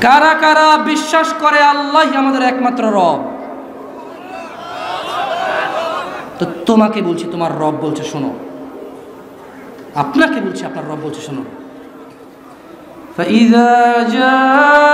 কারা কারা বিশ্বাস করে আল্লাহই আমাদের একমাত্র রব? তো তোমাকে বলছি, তোমার রব বলছে শোনো। আপনাকে বলছি, আপনার রব বলছে শোনো। فإذا جاءت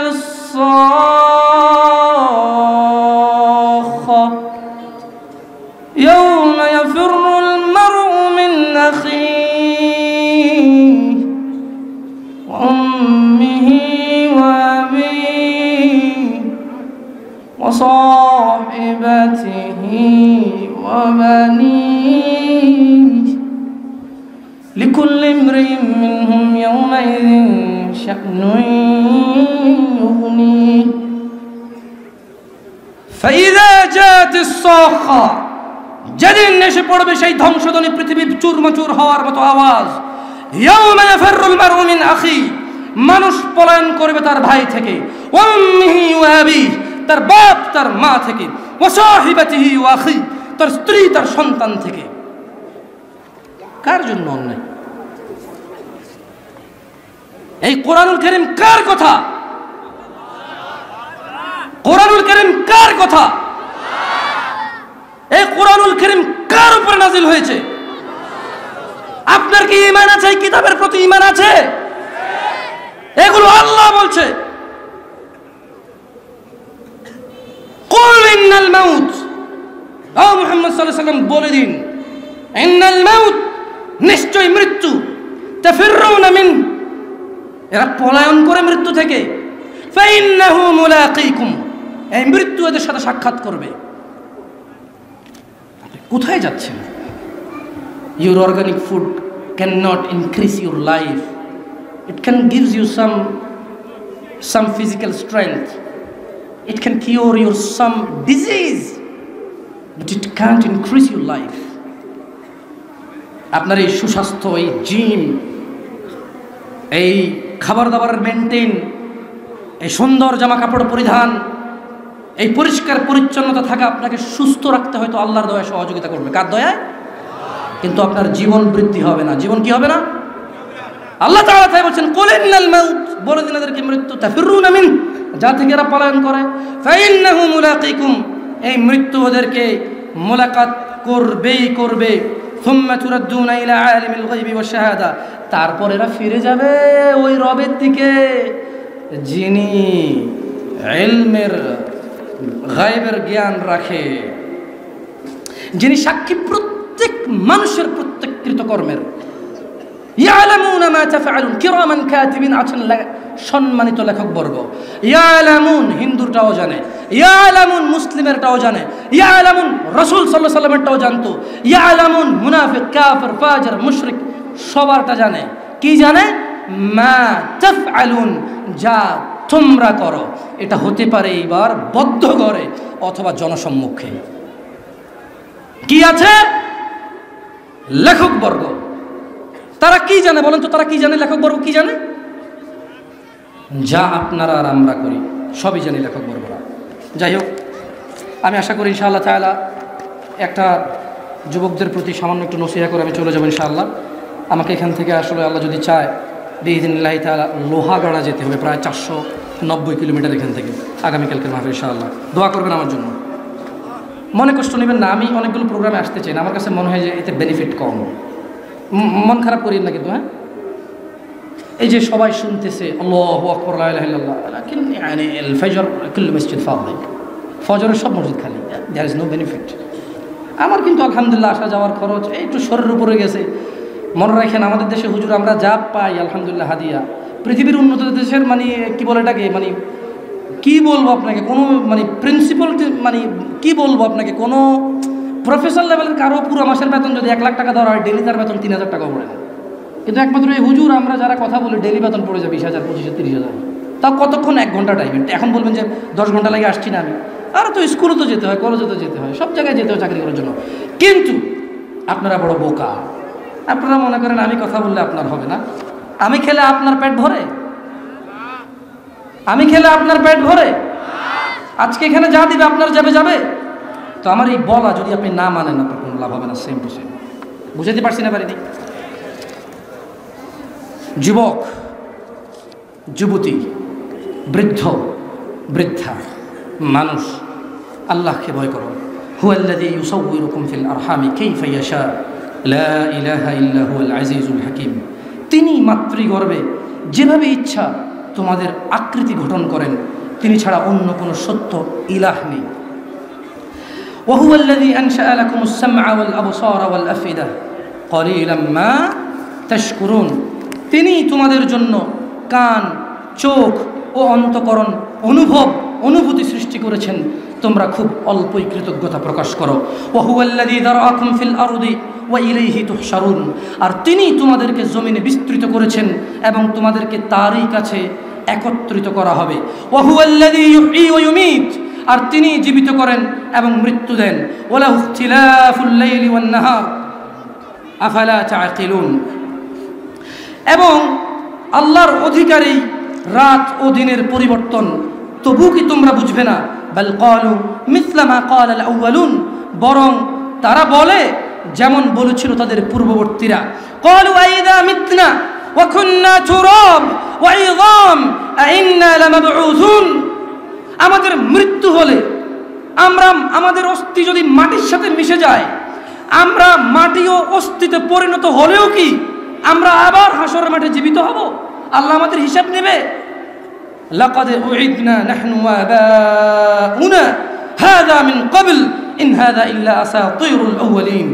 الصاخة يوم يفر المرء من أخيه وأمه وأبيه وصاحبته وبنيه لكل امرئ منهم يومئذ شأن يغنيه فإذا جاءت الصاخة যেদিন এসে পড়বে সেই ধ্বংসধ্বনি, পৃথিবী চুরমাচুর হওয়ার মতো আওয়াজ। ইয়াউমা ইয়াফিরুল মারউ মিন আখি, মানুষ পলায়ন করবে তার ভাই থেকে, ওয়া উম্মিহি ওয়া আবিহি, তার বাপ তার মা থেকে, ওয়া সাহিবাতিহি ওয়া আখি, তার স্ত্রী তার সন্তান থেকে। কার জন্য অন্যায়? এই কোরআনুল কারীম কার কথা? কোরআনুল কারীম কার কথা? এই কোরআনুল কারীম কার উপরে নাজিল হয়েছে? আপনার কি ঈমান আছে? এই কিতাবের প্রতি ঈমান আছে? এগুলো আল্লাহ বলছে। কুল ইন্নাল মাউত, ও মুহাম্মদ সাল্লাল্লাহু আলাইহি ওয়াসাল্লাম বলে দিন, ইন্নাল মাউত, নিশ্চয় মৃত্যু, তাফিরুনা মিন, এরা পলায়ন করে মৃত্যু থেকে, ফাইন্নাহু মুলাকিকুম, এই মৃত্যু এদের সাথে সাক্ষাৎ করবে। কোথায় যাচ্ছেন? Your organic food cannot increase your life. It can give you some physical strength. It can cure your some disease, but it can't increase your life. আপনার এই সুস্বাস্থ্য, এই জিম, এই খাবার দাবার মেনটেন, এই সুন্দর জামা কাপড় পরিধান, এই পরিষ্কার পরিচ্ছন্নতা থাকা আপনাকে সুস্থ রাখতে হয়তো আল্লাহর দয়ায় সহযোগিতা করবে। কার দয়ায়? কিন্তু আপনার জীবন বৃদ্ধি হবে না। জীবন কি হবে না? আল্লাহ তাআলা তাই বলছেন, কুল ইন্নাল মাউত, বলে দিন এদেরকে মৃত্যু, তাফিরুনা মিন, যা থেকে এরা পলায়ন করে, ফাইন্নাহু মুলাকিকুম, এই মৃত্যু ওদেরকে মুলাকাত করবেই করবে। সুম্মা তুরাদ্দুনা ইলা আলিমিল গায়বি ওয়াশ শাহাদা, তারপর এরা ফিরে যাবে ওই রবের দিকে যিনি ইলমের গায়বের জ্ঞান রাখে, যিনি সাক্ষী প্রত্যেক মানুষের প্রত্যেক কৃতকর্মের। ইয়ালামুনা মা তাফআলুন কিরামান কাতিবিন, আছেন সম্মানিত লেখকবর্গ। ইয়ালামুন হিন্দুরটাও জানে, ইয়ালামুন মুসলিমেরটাও জানে, ইয়ালামুন রাসূল সাল্লাল্লাহু আলাইহি ওয়াসাল্লামেরটাও জানতো, ইয়ালামুন মুনাফিক কাফির ফাজির মুশরিক সবারটা জানে। কি জানে? মা তাফআলুন, যা তোমরা করো। এটা হতে পারে এবার বদ্ধ ঘরে অথবা জনসম্মুখে। কি আছে? লেখকবর্গ তারা কি জানে বলেন তো? তারা কি জানে? লেখকবর্গ কি জানে? যা আপনারা আর আমরা করি সবই জানি লেখকবর্গরা। যাই হোক, আমি আশা করি ইনশাআল্লাহ তাআলা একটা যুবকদের প্রতি সামান্য একটু নসিহা করে আমি চলে যাবো ইনশাআল্লাহ। আমাকে এখান থেকে আসলে আল্লাহ যদি চায় বিইذنিল্লাহি তাআলা লোহাগাড়া যেতে হবে, প্রায় 490 কিলোমিটার এখান থেকে, আগামীকালকে মাহফিল ইনশাআল্লাহ। দোয়া করবেন আমার জন্য, মনে কষ্ট নেবেন না। আমি অনেকগুলো প্রোগ্রামে আসতে চাই না, আমার কাছে মনে হয় যে এতে বেনিফিট কম। মন খারাপ করি না কিন্তু। হ্যাঁ, এই যে সবাই শুনতেছে আল্লাহু আকবার লা ইলাহা ইল্লাল্লাহ, লাকিন يعني الفجر كل مسجد فاضي, ফজরের সব মসজিদ খালি, দেয়ার ইজ নো বেনিফিট। আমার কিন্তু আলহামদুলিল্লাহ আসা যাওয়ার খরচ একটু শরীরের উপরে গেছে। মনে রাখেন, আমাদের দেশে হুজুর আমরা যা পাই আলহামদুলিল্লাহ হাদিয়া, পৃথিবীর উন্নত দেশের মানে কি বলে এটাকে, মানে কি বলবো আপনাকে, কোনো মানে প্রিন্সিপাল, মানে কি বলবো আপনাকে, কোনো প্রফেসর লেভেলের কারো পুরো মাসের বেতন যদি 1 লাখ টাকা দেওয়া হয়, ডেলি তার বেতন 3000 টাকা পড়ে না। কিন্তু একমাত্র এই হুজুর আমরা যারা কথা বলি ডেলি বেতন পড়ে যায় 20,000, 25,000, 30,000। তাও কতক্ষণ? 1 ঘন্টা টাইম। এখন বলবেন যে 10 ঘন্টা লাগে আসছি না আমি। আর তো স্কুলে তো যেতে হয়, কলেজে তো যেতে হয়, সব জায়গায় যেতে হয় চাকরি করার জন্য। কিন্তু আপনারা বড় বোকা। আপনারা মনে করেন আমি কথা বললে আপনার হবে না। আমি খেলে আপনার পেট ভরে? আমি খেলে আপনার পেট ভরে? আজকে এখানে যা দিবে আপনার যাবে যাবে। তো আমার এই বলা যদি আপনি না মানেন, আপনার কোনো লাভ হবে না। Same to same. বুঝাতে পারছি না? পারিনি? যুবক যুবতী, বৃদ্ধ, বৃদ্ধা, মানুষ, আল্লাহকে ভয় করো। হুয়াল্লাযী ইউসাউয়িরুকুম ফিল আরহামি কাইফা ইয়াশা লা ইলাহা ইল্লা হুয়াল আজিজুল হাকীম। তিনি মাতৃগর্ভে যেভাবে ইচ্ছা তোমাদের আকৃতি গঠন করেন, তিনি ছাড়া অন্য কোনো সত্য ইলাহ নেই। ওয়াহুয়াল্লাযী আনশাআ লাকুমুস সামআ ওয়াল আবসারা ওয়াল আফইদা ক্বালীলাম মা তাশকুরুন। তিনি তোমাদের জন্য কান, চোখ ও অন্তঃকরণ, অনুভূতি সৃষ্টি করেছেন, তোমরা খুব অল্পই কৃতজ্ঞতা প্রকাশ করো। ওয়াহুয়াল্লাযী যারাআকুম ফিল আরদি ওয়া ইলাইহি তুহশারুন। আর তিনি তোমাদেরকে জমিনে বিস্তৃত করেছেন এবং তোমাদেরকে তারই কাছে একত্রিত করা হবে। ওয়াহুয়াল্লাযী ইউহয়ী ওয়া ইউমীত। আর তিনি জীবিত করেন এবং মৃত্যু দেন। ওয়ালাহু ইখতিলাফুল লাইলি ওয়ান নাহার আফালা তাআকিলুন। এবং আল্লাহর অধিকারী রাত ও দিনের পরিবর্তন, তবু কি তোমরা বুঝবে না? বাল ক্বালু মিসলা মা ক্বালাল আউয়ালুন। বরং তারা বলে যেমন বলেছিল তাদের পূর্ববর্তীরা। ক্বালু আইযা মিতনা ওয়া কুন্না তুরাব ওয়া ইযাম আইন্না লামাবউসুন। আমাদের মৃত্যু হলে, আমাদের অস্থি যদি মাটির সাথে মিশে যায়, আমরা মাটি ও অস্থিতে পরিণত হলেও কি আমরা আবার হাসরের মাঠে জীবিত হব? আল্লাহ আমাদের হিসাব নেবে? লাকাদ উইদনা নাহনু ওয়া আবাউনা হাযা মিন ক্বাবল ইন হাযা ইল্লা আসাতিরুল আউয়ালিন।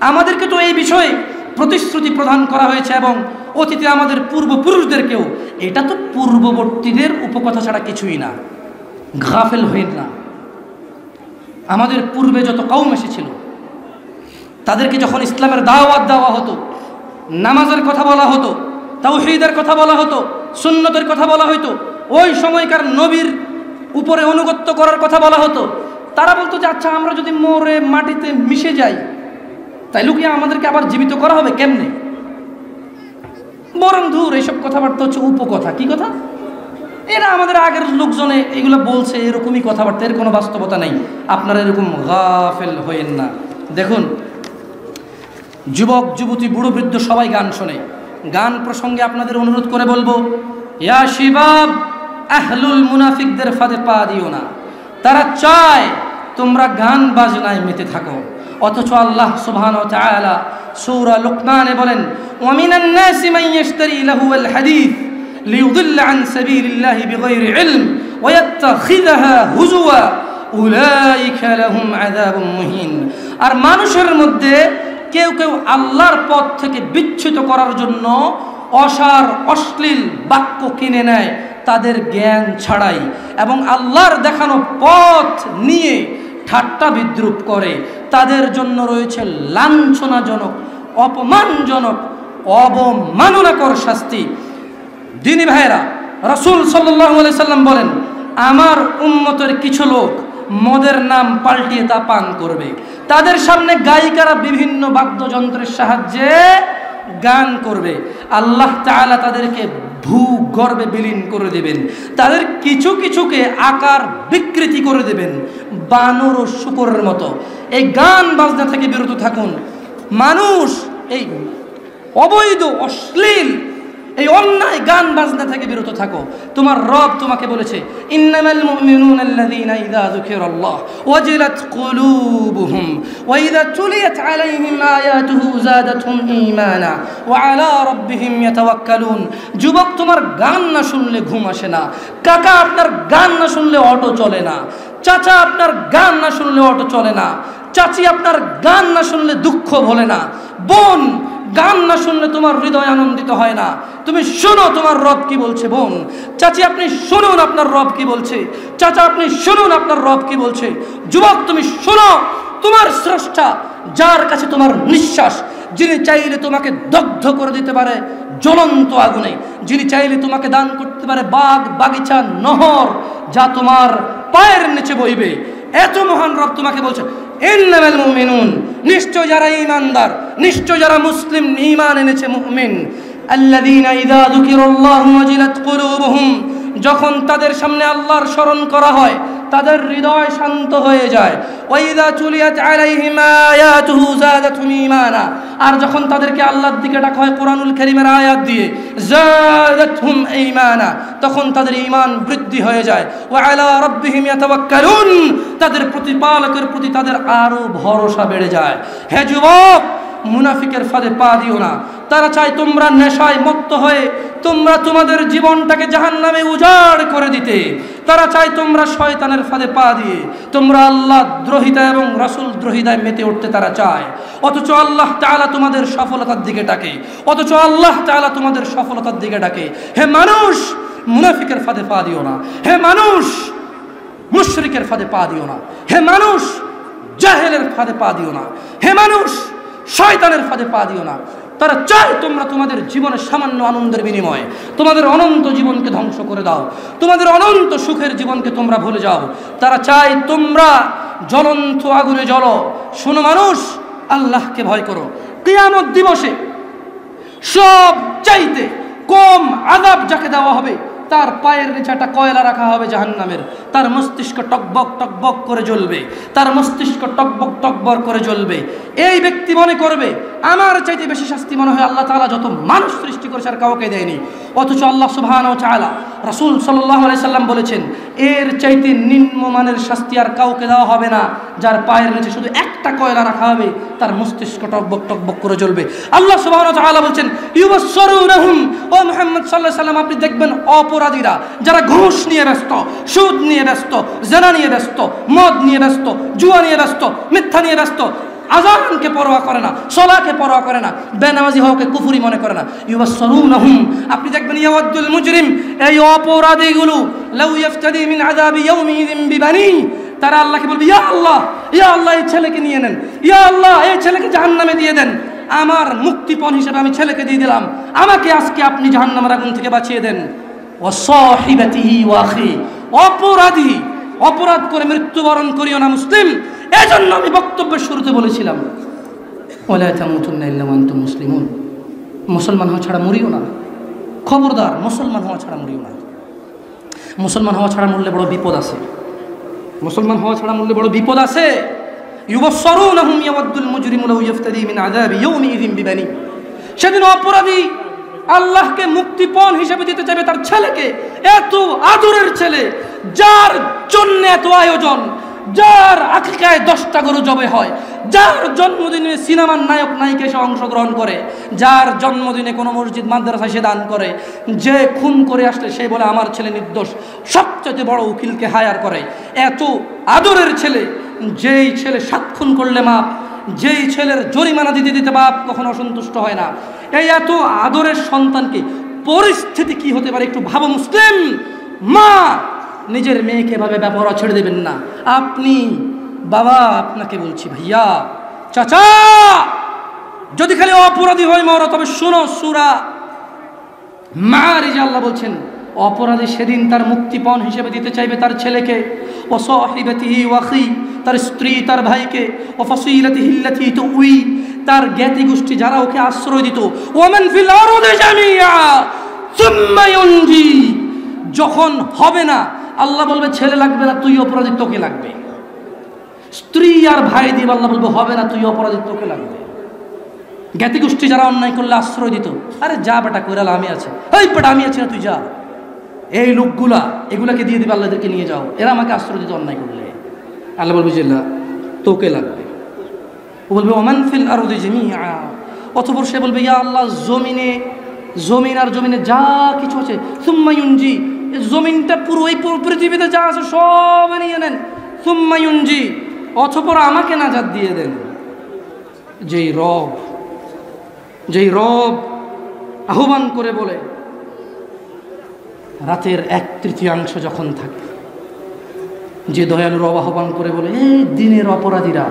আমাদেরকে তো এই বিষয়ে প্রতিশ্রুতি প্রদান করা হয়েছে এবং অতীতে আমাদের পূর্বপুরুষদেরকেও। এটা তো পূর্ববর্তীদের উপকথা ছাড়া কিছুই না। গাফেল হইন না। আমাদের পূর্বে যত কওম এসেছিল, তাদেরকে যখন ইসলামের দাওয়াত দেওয়া হতো, নামাজের কথা বলা হতো, তাওহীদের কথা বলা হতো, সুন্নতের কথা বলা হতো, ওই সময়কার নবীর উপরে অনুগত্য করার কথা বলা হতো, তারা বলতো যে আচ্ছা আমরা যদি মরে মাটিতে মিশে যাই তাইলে কি আমাদেরকে আবার জীবিত করা হবে কেমনে? বরং দূর, এইসব কথাবার্তা হচ্ছে উপকথা। কি কথা? এরা আমাদের আগের লোকজনে এগুলো বলছে, এরকমই কথাবার্তা, এর কোনো বাস্তবতা নেই। আপনারা এরকম গাফেল হয়েন না। দেখুন, যুবক, যুবতী, বুড়ো, বৃদ্ধ সবাই গান শোনে। গান প্রসঙ্গে আপনাদের অনুরোধ করে বলবো, ইয়া শিবাব, আহলুল মুনাফিকদের ফাঁদে পা দিও না। তারা চায় তোমরা গান বাজনায় মেতে থাকো, অথচ আল্লাহ সুবহানাহু ওয়া তাআলা সূরা লুকমানে বলেন, ওয়া মিনান নাসি মান ইয়াশতারি লাহুল হাদীস লিয়ুদিল্লা আন সাবিলিল্লাহি বিগাইরি ইলম ওয়া ইয়াত্তাখিযাহা হুজুয়া উলাইকা লাহুম আযাবুম মুহিন। আর মানুষের মধ্যে কেউ কেউ আল্লাহর পথ থেকে বিচ্যুত করার জন্য অসার অশ্লীল বাক্য কিনে নেয় তাদের জ্ঞান ছাড়াই, এবং আল্লাহর দেখানো পথ নিয়ে ঠাট্টা বিদ্রুপ করে। তাদের জন্য রয়েছে লাঞ্ছনাজনক, অপমানজনক, অবমাননাকর শাস্তি। দিনী ভাইরা, রাসূল সাল্লাল্লাহু আলাইহি সাল্লাম বলেন, আমার উম্মতের কিছু লোক মদের নাম পাল্টিয়ে তা পান করবে। তাদের সামনে গায়িকারা বিভিন্ন বাদ্যযন্ত্রের সাহায্যে গান করবে। আল্লাহ তাআলা তাদেরকে ভূগর্ভে বিলীন করে দেবেন। তাদের কিছু কিছুকে আকার বিকৃতি করে দেবেন বানর ও শূকরের মতো। এই গান বাজনা থেকে বিরত থাকুন। মানুষ এই অবৈধ, অশ্লীল, এই অন্যায় গান বাজনা থেকে বিরত থাকো। তোমার রব তোমাকে বলেছে, ইন্নামাল মুমিনুনা আল্লাযীনা ইযা যুকিরাল্লাহ ওয়াজিলাত কুলুবুহুম ওয়া ইযা তুলিয়াত আলাইহিম আয়াতুহু যাদাতহুম ঈমানা ওয়া আলা রাব্বিহিম ইয়াতাওয়াক্কালুন। যুবক, তোমার গান না শুনলে ঘুম আসে না। কাকা, আপনার গান না শুনলে অটো চলে না। চাচা, আপনার গান না শুনলে অটো চলে না। চাচি, আপনার গান না শুনলে দুঃখ ভোলে না। বোন, গান না শুনলে তোমার হৃদয় আনন্দিত হয় না। তুমি শোনো তোমার রব কি বলছে। বোন, চাচি, আপনি শুনুন আপনার রব কি বলছে। চাচা, আপনি শুনুন আপনার রব কি বলছে। যুবক, তুমি শোনো তোমার স্রষ্টা, যার কাছে তোমার নিঃশ্বাস, যিনি চাইলে তোমাকে দগ্ধ করে দিতে পারে জ্বলন্ত আগুনে, যিনি চাইলে তোমাকে দান করতে পারে বাগ, বাগিচা, নহর, যা তোমার পায়ের নিচে বইবে। এত মহান রব তোমাকে বলছে, ইন্নামাল মুমিনুন, নিশ্চয় যারা ঈমানদার, নিশ্চয় যারা মুসলিম, ঈমান এনেছে, মুমিন, আল্লাযীনা ইযা যুকিরাল্লাহু ওয়াজিলাত কুলুবুহুম, যখন তাদের সামনে আল্লাহর স্মরণ করা হয় তাদের হৃদয় শান্ত হয়ে যায়। ওয়াইদা তুলিয়াত আলাইহিম আয়াতুহু যাদাতুহুম ঈমানা, আর যখন তাদেরকে আল্লাহর দিকে ডাকা হয় কোরআনুল কারীমের আয়াত দিয়ে, যাদাতুহুম ঈমানা, তখন তাদের ঈমান বৃদ্ধি হয়ে যায়। ওয়া আলা রাব্বিহিম ইয়াতাওয়াক্কালুন, তাদের প্রতিপালকের প্রতি তাদের আরো ভরসা বেড়ে যায়। হে যুবক, মুনাফিকের ফাঁদে পা দিও না। তারা চায় তোমরা নেশায় মত্ত হয়ে তোমরা তোমাদের জীবনটাকে জাহান্নামে উজাড় করে দিতে। তারা চায় তোমরা শয়তানের ফাঁদে পা দিয়ে তোমরা আল্লাহ দ্রোহিতা এবং রাসূল দ্রোহিতায় মেতে উঠতে তারা চায়। অথচ আল্লাহ তাআলা তোমাদের সফলতার দিকে ডাকে, অথচ আল্লাহ তাআলা তোমাদের সফলতার দিকে ডাকে। হে মানুষ, মুনাফিকের ফাঁদে পা দিও না। হে মানুষ, মুশরিকের ফাঁদে পা দিও না। হে মানুষ, জাহেলের ফাঁদে পা দিও না। হে মানুষ, শয়তানের ফাঁদে পা দিও না। তারা চায় তোমরা তোমাদের জীবনের সামান্য আনন্দের বিনিময়ে তোমাদের অনন্ত জীবনকে ধ্বংস করে দাও, তোমাদের অনন্ত সুখের জীবনকে তোমরা ভুলে যাও। তারা চায় তোমরা জ্বলন্ত আগুনে জ্বলো। শোনো মানুষ, আল্লাহকে ভয় করো। কিয়ামত দিবসে সব চাইতে কম আযাব যাকে দেওয়া হবে, তার পায়ের নিচে একটা কয়লা রাখা হবে জাহান্নামের। তার মস্তিষ্ক টকবক টকবক করে জ্বলবে, তার মস্তিষ্ক টকবক টকবক করে জ্বলবে। এই ব্যক্তি মনে করবে আমার চাইতে বেশি শাস্তি মনে হয় আল্লাহ তাআলা যত মানুষ সৃষ্টি করেছে আর কাউকে দেয়নি। অথচ আল্লাহ সুবহানাহু ওয়া তাআলা, রাসূল সাল্লাল্লাহু আলাইহি সাল্লাম বলেছেন, এর চাইতে নিম্নমানের শাস্তি আর কাউকে দেওয়া হবে না, যার পায়ের নিচে শুধু একটা কয়লা রাখা হবে, তার মস্তিষ্ক টকবক টকবক করে জ্বলবে। আল্লাহ সুবহানাহু ওয়া তাআলা বলেছেন, ইউবাসসিরুনহুম, ও মুহাম্মদ সাল্লাল্লাহু আলাইহি সাল্লাম আপনি দেখবেন অপরাধীরা যারা ঘুষ নিয়ে ব্যস্ত, সুদ নিয়ে ব্যস্ত, জেনা নিয়ে ব্যস্ত, মদ নিয়ে ব্যস্ত, জুয়া নিয়ে ব্যস্ত, মিথ্যা নিয়ে ব্যস্ত, আযানকে পরোয়া করে না, সালাতকে পরোয়া করে না, বেনামাজি হওয়াকে কুফরি মনে করে না। ইউবাসসিরুনহুম, আপনি দেখবেন ইয়াওয়াদুল মুজরিম, এই অপরাধীগুলো লাউ ইফতাদি মিন আযাবি ইয়াউমিযিন বিবানি, তারা আল্লাহকে বলবে, ইয়া আল্লাহ, ইয়া আল্লাহ এই ছেলেকে নিয়ে নেন, ইয়া আল্লাহ এই ছেলেকে জাহান্নামে দিয়ে দেন, আমার মুক্তিপণ হিসেবে আমি ছেলেকে দিয়ে দিলাম, আমাকে আজকে আপনি জাহান্নামের আগুন থেকে বাঁচিয়ে দেন। ওয়া সাহিবাতিহি ওয়া আখি, অপরাধী অপরাধ করে মৃত্যুবরণ করিও না মুসলিম। এজন্য আমি বক্তব্যের শুরুতে বলেছিলাম, ওয়ালা তামুতুন্না ইল্লা ওয়া আনতুম মুসলিমুন, মুসলমান হওয়া ছাড়া মরিও না। খবরদার, মুসলমান হওয়া ছাড়া মরিও না। মুসলমান হওয়া ছাড়া মরলে বড় বিপদ আছে। মুসলমান হওয়া ছাড়া মরলে বড় বিপদ আছে। ইউবাসসিরুনহুম ইয়াওয়াদুল মুজরিমু লাউ ইফতাদি মিন আযাবি ইয়াউমিযিন বিবানি, সেদিন অপরাধী আল্লাহকে মুক্তিপণ হিসেবে দিতে চাইবে তার ছেলেকে, এত আদরের ছেলে, যার জন্য এত আয়োজন, যার আকিকায় 10টা গরু জবে হয়, যার জন্মদিনে সিনেমার নায়ক নায়িকা এসে অংশগ্রহণ করে, যার জন্মদিনে কোনো মসজিদ মাদ্রাসায় সে দান করে, যে খুন করে আসলে সে বলে আমার ছেলে নির্দোষ, সবচেয়ে বড় উকিলকে হায়ার করে। এত আদরের ছেলে, যেই ছেলে 7 খুন করলে মাপ, যেই ছেলের জরিমানা দিতে দিতে বাপ কখনো অসন্তুষ্ট হয় না, এই এত আদরের সন্তানকে পরিস্থিতি কি হতে পারে একটু ভাবো মুসলিম। মা নিজের মেয়েকে এভাবে ব্যবহার ছেড়ে দেবেন না। আপনি বাবা, আপনাকে বলছি ভাইয়া, চাচা, যদি খালি অপরাধী হয় মরো, তবে শোনো সূরা মারিজে আল্লাহ বলছেন, অপরাধী সেদিন তার মুক্তিপণ হিসেবে দিতে চাইবে তার ছেলেকে, ও সাহিবাতিহি ওয়া আখি, তার স্ত্রী, তার ভাইকে, ও ফাসিলাতিহি আল্লাতী তুই, তার জ্ঞাতি গোষ্ঠী যারা ওকে আশ্রয় দিত, ওয়ামান ফিল আরদি জামিআ সুম্মা ইউনজি, যখন হবে না আল্লাহ বলবে ছেলে লাগবে না, তুই অপরাধী, তোকে লাগবে। স্ত্রী আর ভাই দিয়ে আল্লাহ বলবে হবে না, তুই অপরাধী, তোকে লাগবে। জ্ঞাতি গোষ্ঠী যারা অন্যায় করলে আশ্রয় দিত, আরে যা বেটা কইরালা, আমি আছি, এই বেটা আমি আছি না, তুই যা। এই লোকগুলা এগুলাকে দিয়ে দিবে, আল্লাহদেরকে নিয়ে যাও, এরা আমাকে আশ্রয় দিত অন্যায় করলে। আল্লাহ বলবে যে না, তোকে লাগবে। ও বলবে ওমান ফিল আরদি জামিআ, অতঃপর সে বলবে ইয়া আল্লাহ, জমিন আর জমিনে যা কিছু আছে, সুম্মা ইউনজি, জমিনটা পুরো এই পৃথিবীতে যা আছে সব নিয়ে নেন, সুম্মা ইউনজি, অতঃপর আমাকে নাজাত দিয়ে দেন। যেই রব আহ্বান করে বলে, রাতের 1/3 যখন থাকে, যে দয়ালু রব আহ্বান করে বলে, এই দিনের অপরাধীরা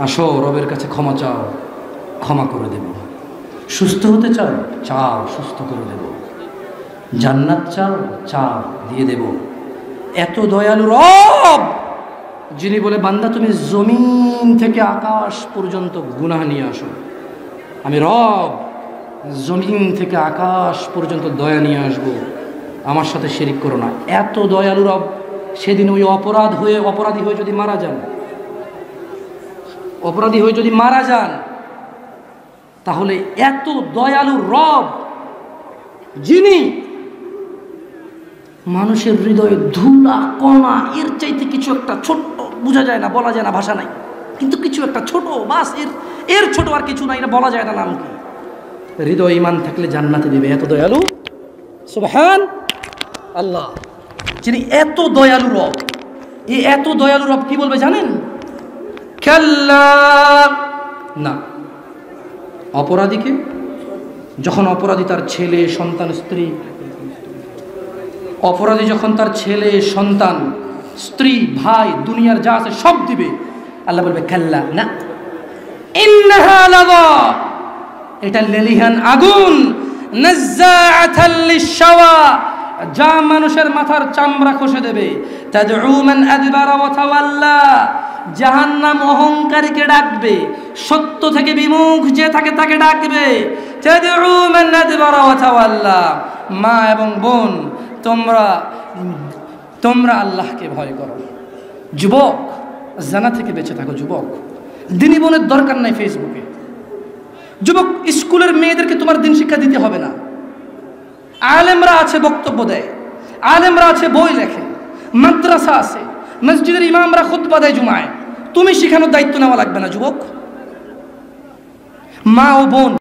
আসো, রবের কাছে ক্ষমা চাও, ক্ষমা করে দেব। সুস্থ হতে চাও, চাও, সুস্থ করে দেব। জান্নাত চাও, চাও, দিয়ে দেব। এত দয়ালু রব, যিনি বলে বান্দা তুমি জমিন থেকে আকাশ পর্যন্ত গুনাহ নিয়ে আসো, আমি রব জমিন থেকে আকাশ পর্যন্ত দয়া নিয়ে আসবো, আমার সাথে শিরিক করো না। এত দয়ালু রব, সেদিন ওই অপরাধী হয়ে যদি মারা যান, অপরাধী হয়ে যদি মারা যান, তাহলে এত দয়ালু রব, যিনি মানুষের হৃদয়ে ধুলা কণা এর চাইতে কিছু একটা ছোট্ট, বোঝা যায় না, বলা যায় না, ভাষা নাই, কিন্তু কিছু একটা ছোট, বাস এর ছোট আর কিছু নাই, এটা বলা যায় না, নাম কি? হৃদয় ঈমান থাকলে জান্নাতে দেবে, এত দয়ালু সুবহান আল্লাহ, যিনি এত দয়ালু রব। এই এত দয়ালু রব কি বলবে জানেন? কাল্লা, না। অপরাধীকে যখন অপরাধী তার ছেলে সন্তান স্ত্রী, অপরাধী যখন তার ছেলে সন্তান স্ত্রী ভাই দুনিয়ার যা আছে সব দিবে, আল্লাহ বলবে কাল্লা, না, ইন্নাহা লাযা, এটা লেলিহান আগুন, নাজ্জাআতাল লিশ-শাওয়া, যা মানুষের মাথার চামড়া খসে দেবে, তাদউ মান আদবারা ওয়া তাওয়াল্লা, জাহান্নাম অহংকারীকে ডাকবে, সত্য থেকে বিমুখ যে থাকে তাকে ডাকবে, তাদউ মান আদবারা ওয়া তাওয়াল্লা। মা এবং বোন, তোমরা আল্লাহকে ভয় করো। যুবক, জানা থেকে বেঁচে থাকো। যুবক, দিনী বোনের দরকার নাই ফেসবুকে। যুবক, স্কুলের মেয়েদেরকে তোমার দিন শিক্ষা দিতে হবে না। আলেমরা আছে, বক্তব্য দেয়, আলেমরা আছে, বই লেখে, মাদ্রাসা আছে, মসজিদের ইমামরা খুতবা দেয় জুমায়, তুমি শিখানোর দায়িত্ব নেওয়া লাগবে না। যুবক, মা ও বোন